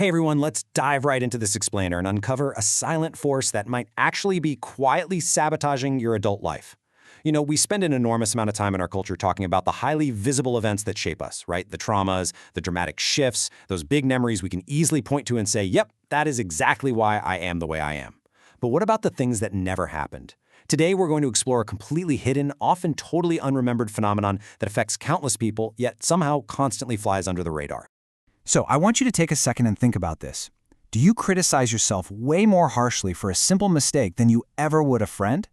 Hey everyone, let's dive right into this explainer and uncover a silent force that might actually be quietly sabotaging your adult life. We spend an enormous amount of time in our culture talking about the highly visible events that shape us, right? The traumas, the dramatic shifts, those big memories we can easily point to and say, yep, that is exactly why I am the way I am. But what about the things that never happened? Today, we're going to explore a completely hidden, often totally unremembered phenomenon that affects countless people, yet somehow constantly flies under the radar. So I want you to take a second and think about this. Do you criticize yourself way more harshly for a simple mistake than you ever would a friend?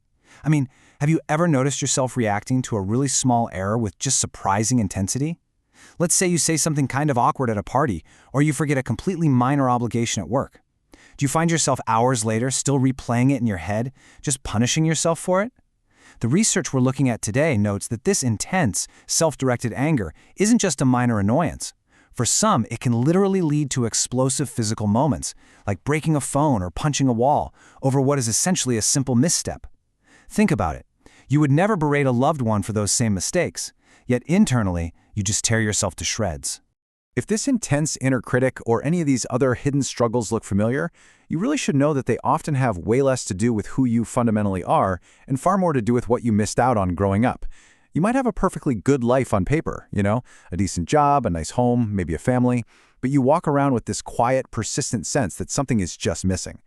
I mean, have you ever noticed yourself reacting to a really small error with just surprising intensity? Let's say you say something kind of awkward at a party, or you forget a completely minor obligation at work. Do you find yourself hours later still replaying it in your head, just punishing yourself for it? The research we're looking at today notes that this intense, self-directed anger isn't just a minor annoyance. For some, it can literally lead to explosive physical moments, like breaking a phone or punching a wall, over what is essentially a simple misstep. Think about it. You would never berate a loved one for those same mistakes, yet internally, you just tear yourself to shreds. If this intense inner critic or any of these other hidden struggles look familiar, you really should know that they often have way less to do with who you fundamentally are and far more to do with what you missed out on growing up. You might have a perfectly good life on paper, a decent job, a nice home, maybe a family, but you walk around with this quiet, persistent sense that something is just missing.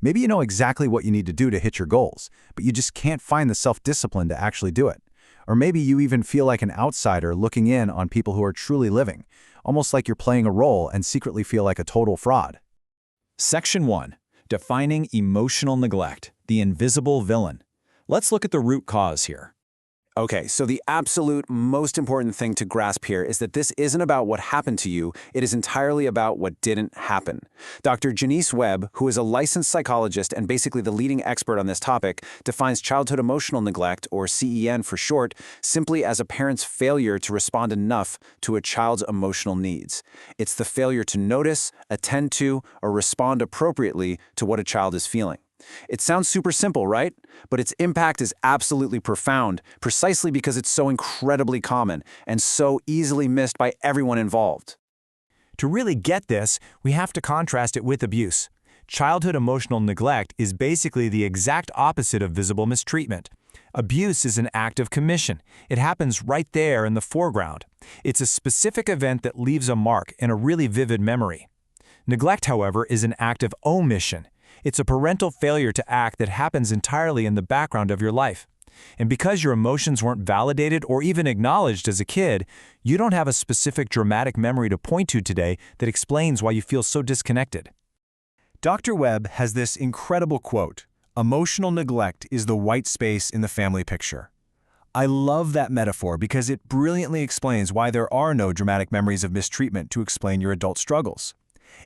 Maybe you know exactly what you need to do to hit your goals, but you just can't find the self-discipline to actually do it. Or maybe you even feel like an outsider looking in on people who are truly living, almost like you're playing a role and secretly feel like a total fraud. Section 1. Defining emotional neglect, the invisible villain. Let's look at the root cause here. Okay, so the absolute most important thing to grasp here is that this isn't about what happened to you, it is entirely about what didn't happen. Dr. Janice Webb, who is a licensed psychologist and basically the leading expert on this topic, defines childhood emotional neglect, or CEN for short, simply as a parent's failure to respond enough to a child's emotional needs. It's the failure to notice, attend to, or respond appropriately to what a child is feeling. It sounds super simple, right? But its impact is absolutely profound, precisely because it's so incredibly common and so easily missed by everyone involved. To really get this, we have to contrast it with abuse. Childhood emotional neglect is basically the exact opposite of visible mistreatment. Abuse is an act of commission. It happens right there in the foreground. It's a specific event that leaves a mark and a really vivid memory. Neglect, however, is an act of omission. It's a parental failure to act that happens entirely in the background of your life. And because your emotions weren't validated or even acknowledged as a kid, you don't have a specific dramatic memory to point to today that explains why you feel so disconnected. Dr. Webb has this incredible quote, "Emotional neglect is the white space in the family picture." I love that metaphor because it brilliantly explains why there are no dramatic memories of mistreatment to explain your adult struggles.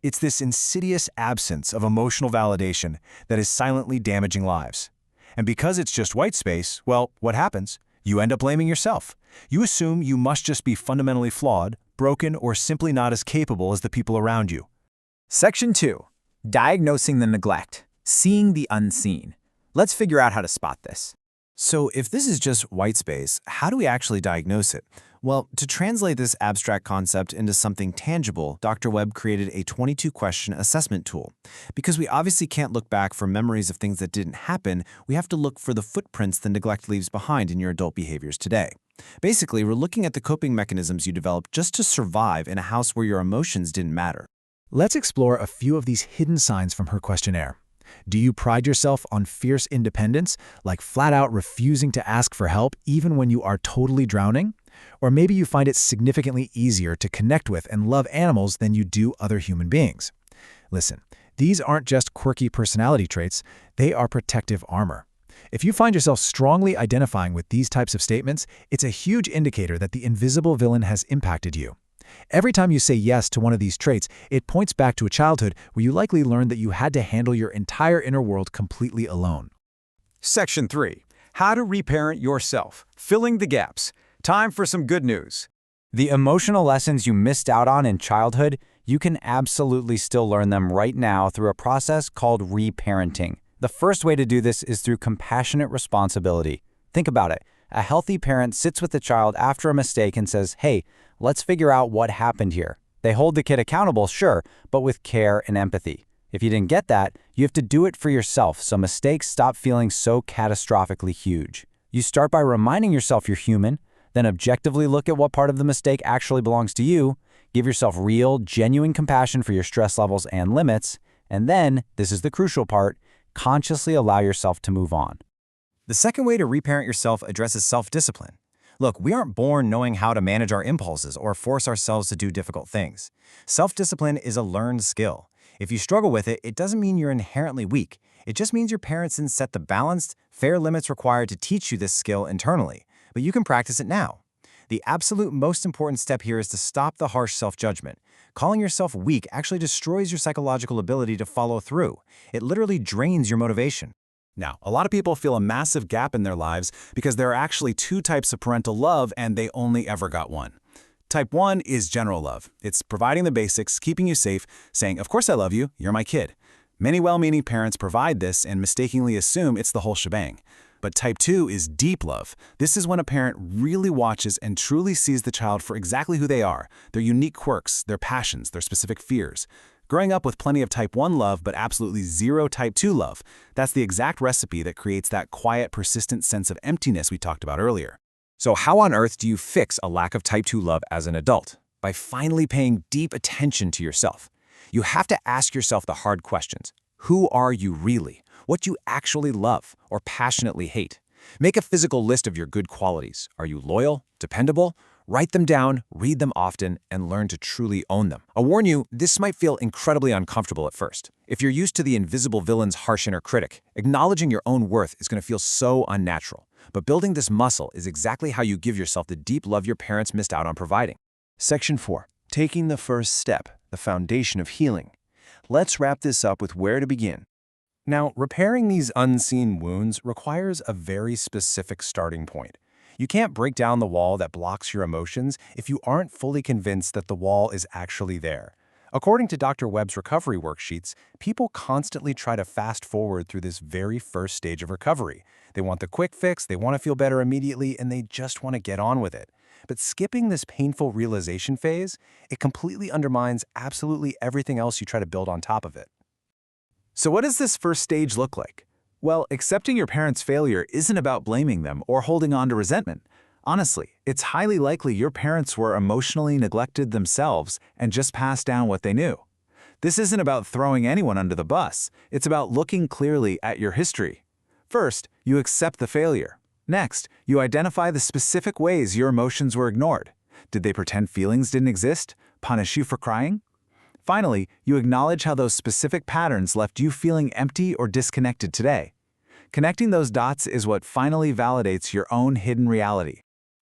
It's this insidious absence of emotional validation that is silently damaging lives. And because it's just white space, well, what happens? You end up blaming yourself. You assume you must just be fundamentally flawed, broken, or simply not as capable as the people around you. Section 2. Diagnosing the neglect. Seeing the unseen. Let's figure out how to spot this. So if this is just white space, how do we actually diagnose it? Well, to translate this abstract concept into something tangible, Dr. Webb created a 22-question assessment tool. Because we obviously can't look back for memories of things that didn't happen, we have to look for the footprints the neglect leaves behind in your adult behaviors today. Basically, we're looking at the coping mechanisms you developed just to survive in a house where your emotions didn't matter. Let's explore a few of these hidden signs from her questionnaire. Do you pride yourself on fierce independence, like flat out refusing to ask for help even when you are totally drowning? Or maybe you find it significantly easier to connect with and love animals than you do other human beings. Listen, these aren't just quirky personality traits, they are protective armor. If you find yourself strongly identifying with these types of statements, it's a huge indicator that the invisible villain has impacted you. Every time you say yes to one of these traits, it points back to a childhood where you likely learned that you had to handle your entire inner world completely alone. Section 3. How to reparent yourself. Filling the gaps. Time for some good news. The emotional lessons you missed out on in childhood, you can absolutely still learn them right now through a process called reparenting. The first way to do this is through compassionate responsibility. Think about it. A healthy parent sits with the child after a mistake and says, "Hey, let's figure out what happened here. They hold the kid accountable, sure, but with care and empathy. If you didn't get that, you have to do it for yourself so mistakes stop feeling so catastrophically huge. You start by reminding yourself you're human, then objectively look at what part of the mistake actually belongs to you, give yourself real, genuine compassion for your stress levels and limits, and then, this is the crucial part, consciously allow yourself to move on. The second way to reparent yourself addresses self-discipline. Look, we aren't born knowing how to manage our impulses or force ourselves to do difficult things. Self-discipline is a learned skill. If you struggle with it, it doesn't mean you're inherently weak. It just means your parents didn't set the balanced, fair limits required to teach you this skill internally, but you can practice it now. The absolute most important step here is to stop the harsh self-judgment. Calling yourself weak actually destroys your psychological ability to follow through. It literally drains your motivation. Now, a lot of people feel a massive gap in their lives because there are actually two types of parental love and they only ever got one. Type 1 is general love. It's providing the basics, keeping you safe, saying, "Of course I love you, you're my kid." Many well-meaning parents provide this and mistakenly assume it's the whole shebang. But type 2 is deep love. This is when a parent really watches and truly sees the child for exactly who they are, their unique quirks, their passions, their specific fears. Growing up with plenty of type 1 love but absolutely zero type 2 love, that's the exact recipe that creates that quiet, persistent sense of emptiness we talked about earlier. So how on earth do you fix a lack of type 2 love as an adult? By finally paying deep attention to yourself. You have to ask yourself the hard questions. Who are you really? What do you actually love or passionately hate? Make a physical list of your good qualities. Are you loyal, dependable? Write them down, read them often, and learn to truly own them. I'll warn you, this might feel incredibly uncomfortable at first. If you're used to the invisible villain's harsh inner critic, acknowledging your own worth is going to feel so unnatural. But building this muscle is exactly how you give yourself the deep love your parents missed out on providing. Section 4. Taking the first step, the foundation of healing. Let's wrap this up with where to begin. Now, repairing these unseen wounds requires a very specific starting point. You can't break down the wall that blocks your emotions if you aren't fully convinced that the wall is actually there. According to Dr. Webb's recovery worksheets, people constantly try to fast forward through this very first stage of recovery. They want the quick fix, they want to feel better immediately, and they just want to get on with it. But skipping this painful realization phase, it completely undermines absolutely everything else you try to build on top of it. So what does this first stage look like? Well, accepting your parents' failure isn't about blaming them or holding on to resentment. Honestly, it's highly likely your parents were emotionally neglected themselves and just passed down what they knew. This isn't about throwing anyone under the bus. It's about looking clearly at your history. First, you accept the failure. Next, you identify the specific ways your emotions were ignored. Did they pretend feelings didn't exist? Punish you for crying? Finally, you acknowledge how those specific patterns left you feeling empty or disconnected today. Connecting those dots is what finally validates your own hidden reality.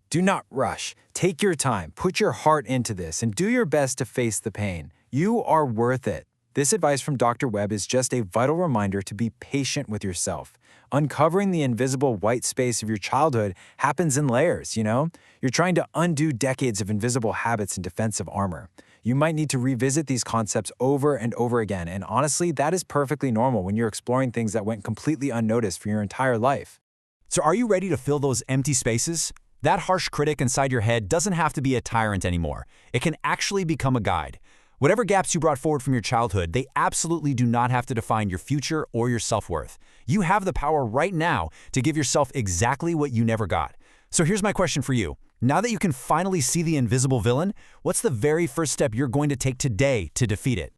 Do not rush. Take your time, put your heart into this, and do your best to face the pain. You are worth it. This advice from Dr. Webb is just a vital reminder to be patient with yourself. Uncovering the invisible white space of your childhood happens in layers, you know? You're trying to undo decades of invisible habits and defensive armor. You might need to revisit these concepts over and over again, and honestly, that is perfectly normal when you're exploring things that went completely unnoticed for your entire life. So are you ready to fill those empty spaces? That harsh critic inside your head doesn't have to be a tyrant anymore. It can actually become a guide. Whatever gaps you brought forward from your childhood, they absolutely do not have to define your future or your self-worth. You have the power right now to give yourself exactly what you never got. So here's my question for you. Now that you can finally see the invisible villain, what's the very first step you're going to take today to defeat it?